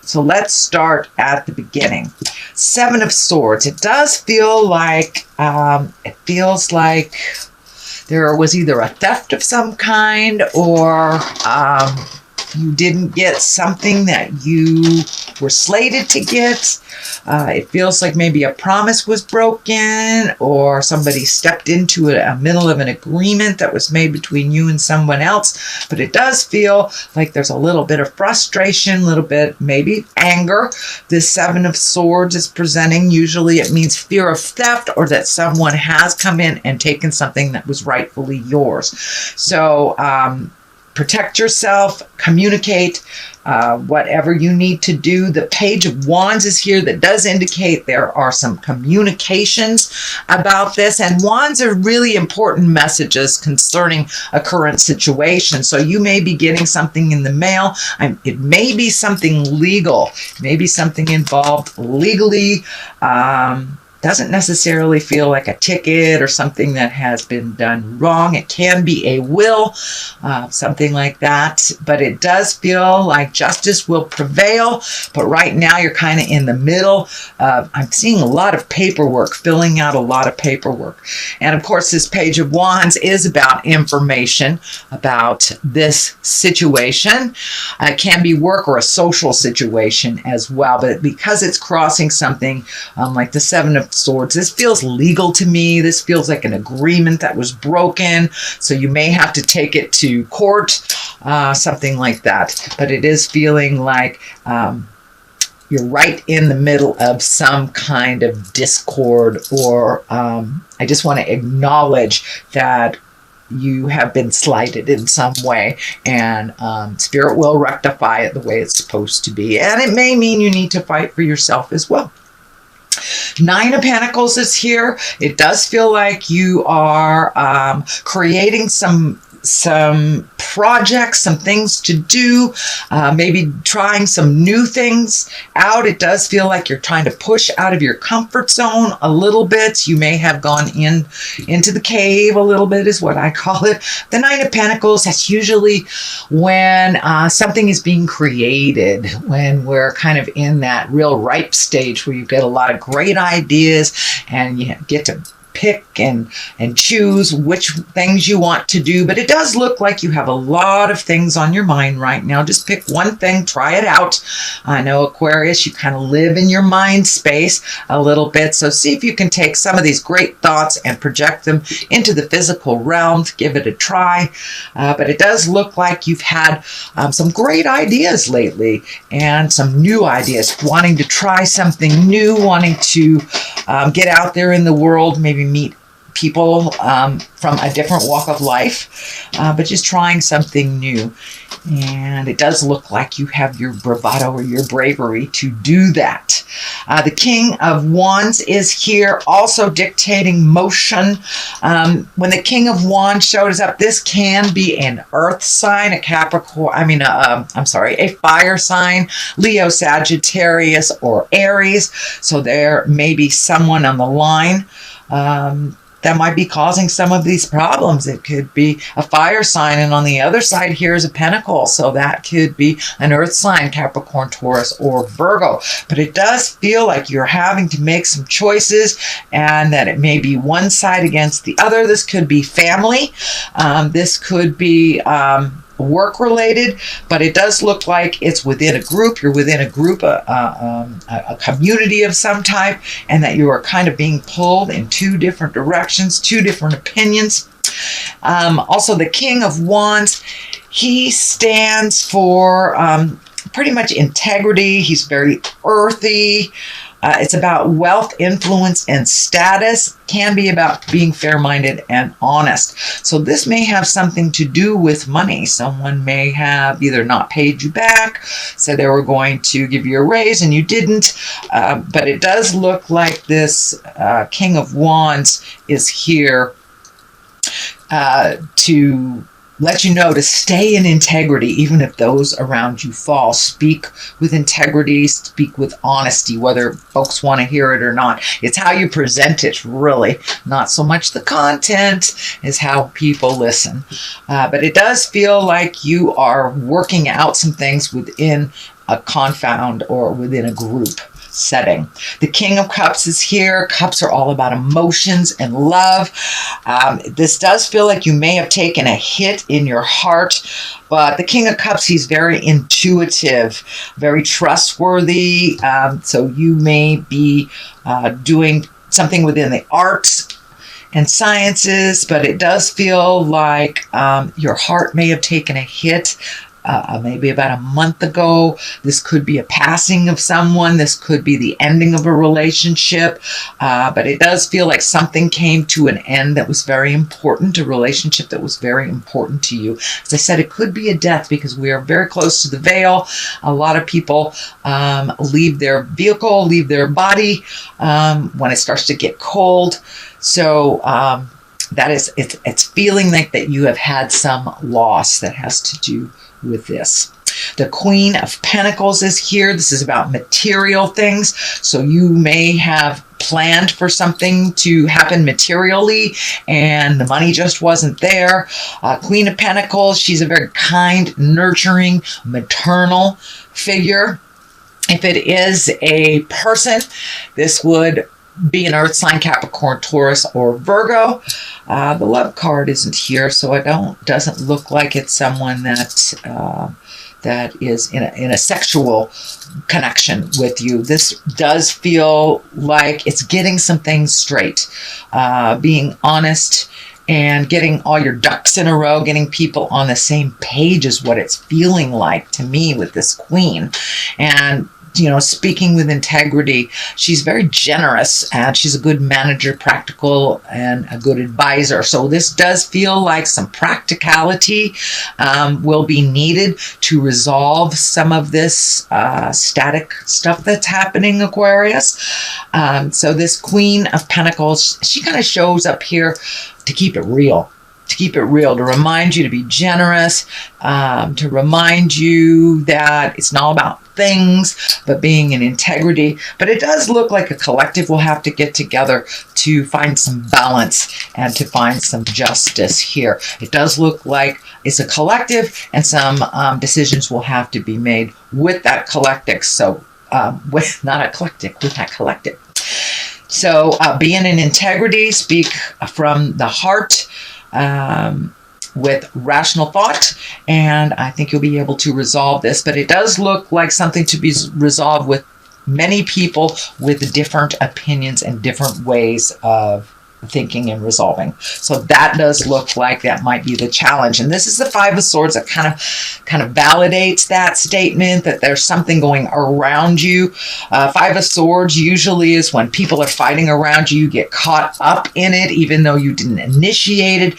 So let's start at the beginning. Seven of Swords. It does feel like, there was either a theft of some kind, or you didn't get something that you were slated to get. It feels like maybe a promise was broken, or somebody stepped into a middle of an agreement that was made between you and someone else. But it does feel like there's a little bit of frustration, a little bit maybe anger. This Seven of Swords is presenting. Usually it means fear of theft, or that someone has come in and taken something that was rightfully yours. So protect yourself, communicate, whatever you need to do. The Page of Wands is here. That does indicate there are some communications about this. And wands are really important messages concerning a current situation. So you may be getting something in the mail. It may be something legal, maybe something involved legally. Doesn't necessarily feel like a ticket or something that has been done wrong. It can be a will, something like that. But it does feel like justice will prevail. But right now you're kind of in the middle. I'm seeing a lot of paperwork, filling out a lot of paperwork. And of course, this Page of Wands is about information about this situation. It can be work or a social situation as well. But because it's crossing something like the Seven of Swords, this feels legal to me. This feels like an agreement that was broken. So you may have to take it to court, something like that. But it is feeling like you're right in the middle of some kind of discord, or I just want to acknowledge that you have been slighted in some way, and Spirit will rectify it the way it's supposed to be. And it may mean you need to fight for yourself as well. Nine of Pentacles is here. It does feel like you are creating some projects, some things to do, maybe trying some new things out. It does feel like you're trying to push out of your comfort zone a little bit. You may have gone into the cave a little bit, is what I call it. The Nine of Pentacles, that's usually when something is being created, when we're kind of in that real ripe stage where you get a lot of great ideas and you get to pick and choose which things you want to do. But it does look like you have a lot of things on your mind right now. Just pick one thing, try it out. I know, Aquarius, you kind of live in your mind space a little bit. So see if you can take some of these great thoughts and project them into the physical realm. Give it a try. But it does look like you've had some great ideas lately, and some new ideas, wanting to try something new, wanting to get out there in the world, maybe meet people from a different walk of life, but just trying something new. And it does look like you have your bravado or your bravery to do that. The King of Wands is here, also dictating motion. When the King of Wands shows up, this can be an earth sign, a Capricorn, a fire sign, Leo, Sagittarius, or Aries. So there may be someone on the line that might be causing some of these problems. It could be a fire sign, and on the other side here is a pentacle. So that could be an earth sign, Capricorn, Taurus, or Virgo. But it does feel like you're having to make some choices, and that it may be one side against the other. This could be family. This could be work related, but it does look like it's within a group. You're within a group, a community of some type, and that you are kind of being pulled in two different directions, two different opinions. Also, the King of Wands, he stands for pretty much integrity. He's very earthy. It's about wealth, influence, and status. Can be about being fair-minded and honest. So this may have something to do with money. Someone may have either not paid you back, said they were going to give you a raise and you didn't. But it does look like this King of Wands is here to let you know to stay in integrity, even if those around you fall. Speak with integrity, speak with honesty, whether folks want to hear it or not. It's how you present it, really. Not so much the content, is how people listen. But it does feel like you are working out some things within a confound or within a group setting. The King of Cups is here. Cups are all about emotions and love. This does feel like you may have taken a hit in your heart, but the King of Cups, he's very intuitive, very trustworthy. So you may be doing something within the arts and sciences, but it does feel like your heart may have taken a hit maybe about a month ago. This could be a passing of someone. This could be the ending of a relationship. But it does feel like something came to an end that was very important, a relationship that was very important to you. As I said, it could be a death because we are very close to the veil. A lot of people leave their vehicle, leave their body when it starts to get cold. So that is, it's feeling like that you have had some loss that has to do with this. The Queen of Pentacles is here. This is about material things. So you may have planned for something to happen materially and the money just wasn't there. Queen of Pentacles, she's a very kind, nurturing, maternal figure. If it is a person, this would be an earth sign, Capricorn, Taurus, or Virgo. The love card isn't here, so it doesn't look like it's someone that is in a sexual connection with you. This does feel like it's getting some things straight, being honest and getting all your ducks in a row, getting people on the same page is what it's feeling like to me with this queen. And speaking with integrity, she's very generous and she's a good manager, practical, and a good advisor. So this does feel like some practicality will be needed to resolve some of this static stuff that's happening, Aquarius. So this Queen of Pentacles, she kind of shows up here to keep it real. To remind you to be generous, to remind you that it's not about things, but being in integrity. But it does look like a collective will have to get together to find some balance and to find some justice here. It does look like it's a collective, and some decisions will have to be made with that collective. So, with that collective. So, being in integrity, speak from the heart, with rational thought, and I think you'll be able to resolve this. But it does look like something to be resolved with many people with different opinions and different ways of thinking and resolving. So that does look like that might be the challenge. And this is the Five of Swords that kind of validates that statement, that there's something going around you. Five of Swords usually is when people are fighting around you, you get caught up in it, even though you didn't initiate it.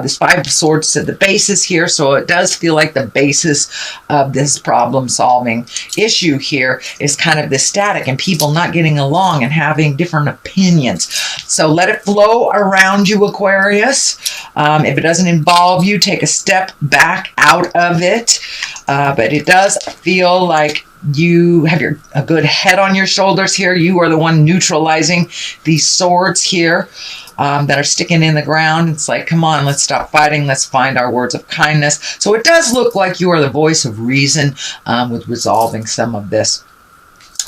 This Five of Swords is the basis here, so it does feel like the basis of this problem-solving issue here is kind of this static and people not getting along and having different opinions. So let it flow around you, Aquarius. If it doesn't involve you, take a step back out of it. But it does feel like you have a good head on your shoulders here. You are the one neutralizing these swords here that are sticking in the ground. It's like, come on, let's stop fighting. Let's find our words of kindness. So it does look like you are the voice of reason with resolving some of this.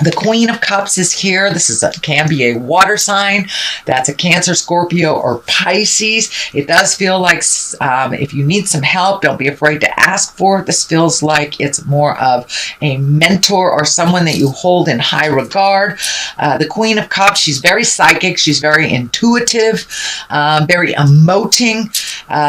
The Queen of Cups is here. This can be a water sign. That's a Cancer, Scorpio, or Pisces. It does feel like if you need some help, don't be afraid to ask for it. This feels like it's more of a mentor or someone that you hold in high regard. The Queen of Cups, she's very psychic. She's very intuitive, very emoting.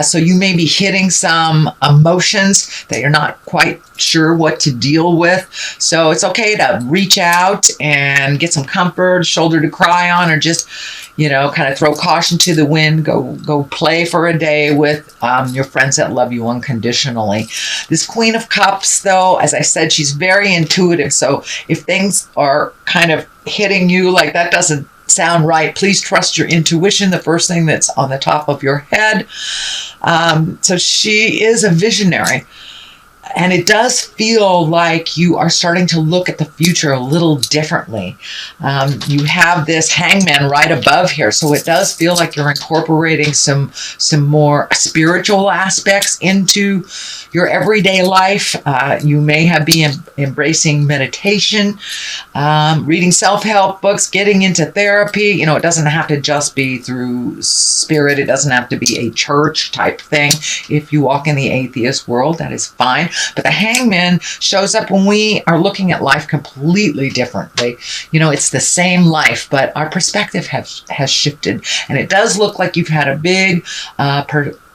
So you may be hitting some emotions that you're not quite sure what to deal with. So it's okay to reach out and get some comfort, shoulder to cry on, or just, kind of throw caution to the wind. Go play for a day with your friends that love you unconditionally. This Queen of Cups, though, as I said, she's very intuitive. So if things are kind of hitting you like that doesn't sound right, please trust your intuition, the first thing that's on the top of your head. So she is a visionary. And it does feel like you are starting to look at the future a little differently. You have this hangman right above here, so it does feel like you're incorporating some more spiritual aspects into your everyday life. You may be embracing meditation, reading self-help books, getting into therapy. It doesn't have to just be through spirit. It doesn't have to be a church type thing. If you walk in the atheist world, that is fine. But the hangman shows up when we are looking at life completely differently. It's the same life, but our perspective has shifted. And it does look like you've had a big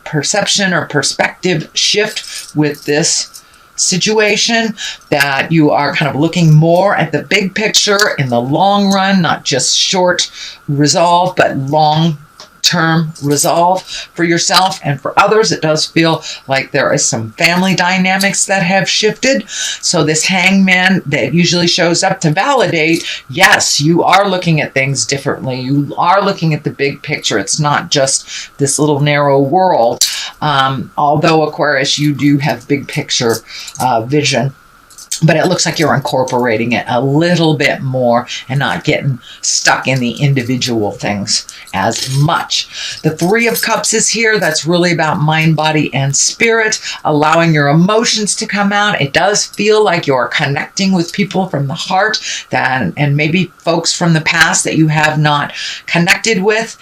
perception or perspective shift with this situation, that you are kind of looking more at the big picture in the long run, not just short resolve, but long-term resolve for yourself and for others. It does feel like there is some family dynamics that have shifted. So this hangman that usually shows up to validate, yes, you are looking at things differently. You are looking at the big picture. It's not just this little narrow world. Although Aquarius, you do have big picture vision, but it looks like you're incorporating it a little bit more and not getting stuck in the individual things as much. The Three of Cups is here. That's really about mind, body, and spirit, allowing your emotions to come out. It does feel like you're connecting with people from the heart and maybe folks from the past that you have not connected with.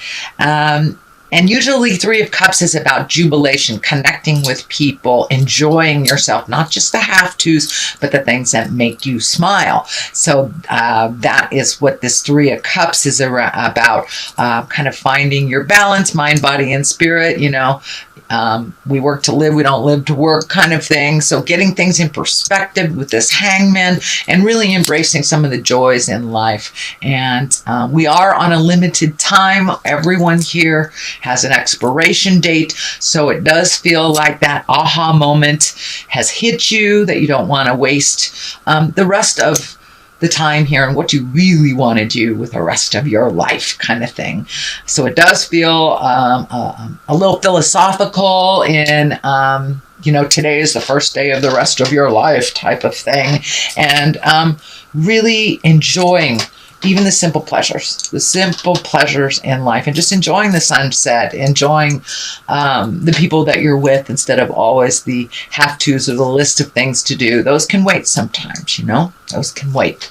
And usually Three of Cups is about jubilation, connecting with people, enjoying yourself, not just the have-tos, but the things that make you smile. So that is what this Three of Cups is about, kind of finding your balance, mind, body, and spirit. We work to live, we don't live to work kind of thing. So getting things in perspective with this hangman and really embracing some of the joys in life. And we are on a limited time. Everyone here has an expiration date. So it does feel like that aha moment has hit you, that you don't want to waste the rest of the time here and what you really want to do with the rest of your life kind of thing. So it does feel a little philosophical in, today is the first day of the rest of your life type of thing. And really enjoying even the simple pleasures in life, and just enjoying the sunset, enjoying the people that you're with instead of always the have-tos or the list of things to do. Those can wait sometimes, those can wait.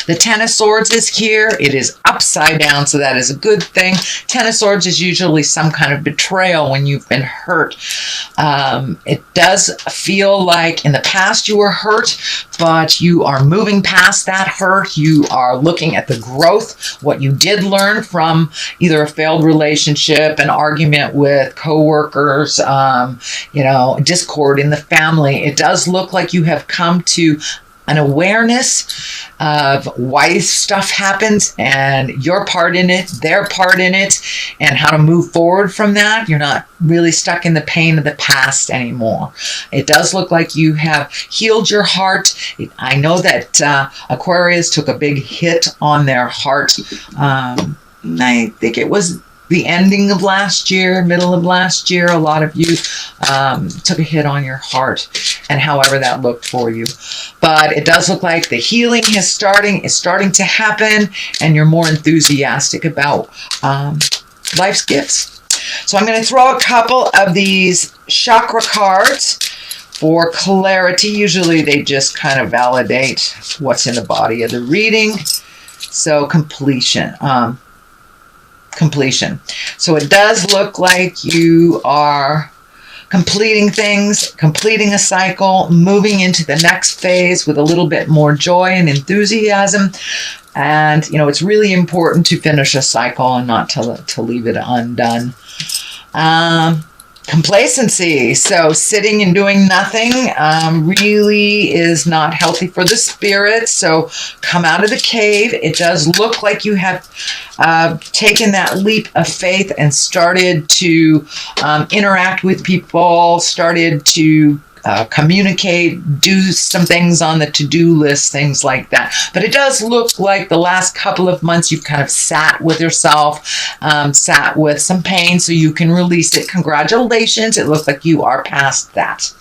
The Ten of Swords is here. It is upside down, so that is a good thing. Ten of Swords is usually some kind of betrayal when you've been hurt. It does feel like in the past you were hurt, but you are moving past that hurt. You are looking at the growth, what you did learn from either a failed relationship, an argument with coworkers, discord in the family. It does look like you have come to an awareness of why stuff happens and your part in it, their part in it, and how to move forward from that. You're not really stuck in the pain of the past anymore. It does look like you have healed your heart. I know that Aquarius took a big hit on their heart. I think it was the ending of last year, middle of last year. A lot of you took a hit on your heart, and however that looked for you. But it does look like the healing is starting to happen, and you're more enthusiastic about life's gifts. So I'm going to throw a couple of these chakra cards for clarity. Usually they just kind of validate what's in the body of the reading. So completion. So it does look like you are completing things, completing a cycle, moving into the next phase with a little bit more joy and enthusiasm. And, it's really important to finish a cycle and not to leave it undone. Complacency. So sitting and doing nothing really is not healthy for the spirit. So come out of the cave. It does look like you have taken that leap of faith and started to interact with people, started to communicate, do some things on the to-do list, things like that. But it does look like the last couple of months you've kind of sat with yourself, sat with some pain so you can release it. Congratulations. It looks like you are past that.